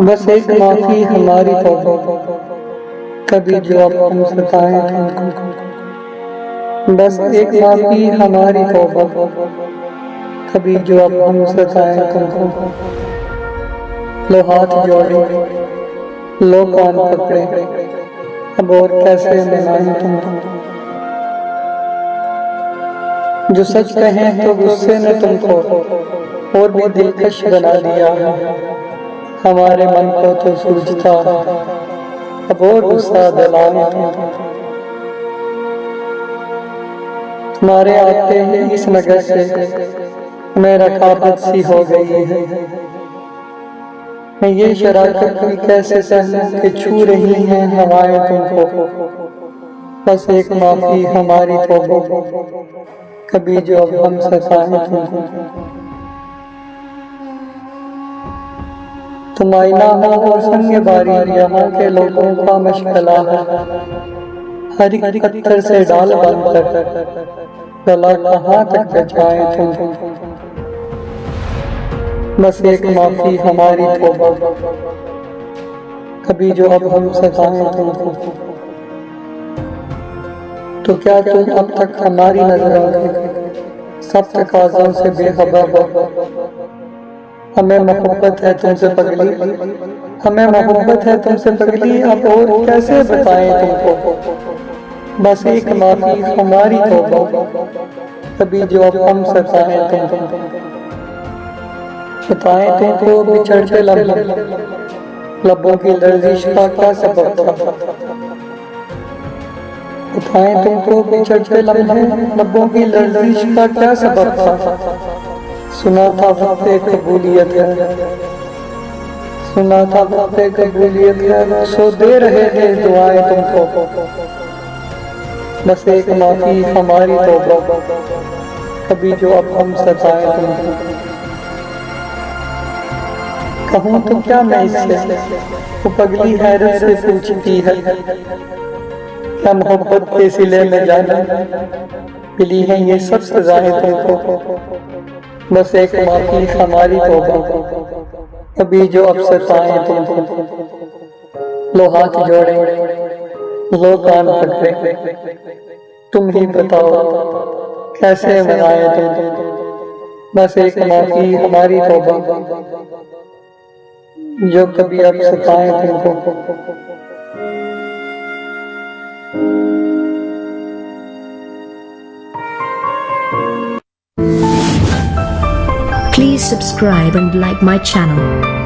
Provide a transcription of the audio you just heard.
बस एक माफी हमारी तौबा, कभी जो अब हम सताएं तुमको। बस एक माफी हमारी तौबा, कभी जो अब हम सताएं तुमको। लो हाथ जोड़े, लो कान पकड़े, अब और कैसे मनाएं तुमको। जो सच कहें तो गुस्से ने तुमको और भी दिलकश बना दिया है। हमारे मन को तो सूझता है, अब और गुस्सा दिलाएं तुमको। तुम्हारे आते ही इस नगर से मेरा रकाबत सी हो गई है। मैं ये शराकत भी कैसे सहूं कि छू रही हैं हवाएं तुमको। बस एक माफी हमारी तौबा, कभी जो अब हम सताएं तुमको। तुम आईना हो और संग बारी यहाँ के लोगों का मशगला है। हर एक पत्थर से डाल बनकर गला कहाँ तक बचाएं तुम। बस एक माफी हमारी तौबा, कभी जो अब हम सताएं तुमको। तो क्या तुम अब तक हमारी नजरों के सब तकाज़ों से बेखबर हो। हमें मोहब्बत है तुमसे पगली, हमें मोहब्बत है तुमसे पगली, अब और कैसे बताएं तुमको। बस एक माफी हमारी तौबा, कभी जो अब हम सताएं तुमको। बताएं तुमको बिछड़ते लम्हे, लबों की लर्जिश का क्या सबब था। बताएं तुमको बिछड़ते लम्हे, लबों की लर्जिश का क्या सबब था। सुना था वक्त कबूलियत है, सुना था वक्त कबूलियत है, सो दे रहे थे दुआएं तुमको। बस एक माफी हमारी तौबा, कभी जो अब हम सताएं तुमको। कहूँ तो क्या मैं इससे, वो पगली हैरत से पूछती है, क्या मोहब्बत के सिले में जाना मिली है ये सब सजाएं तुमको। बस एक माफी हमारी तौबा, कभी जो अब सताएं तुमको। लो हाथ जोड़े, लो कान पकड़े, तुम ही बताओ कैसे मनाएं तुम। बस एक माफी हमारी तौबा, जो कभी अब सताएं तुमको। Please subscribe and like my channel.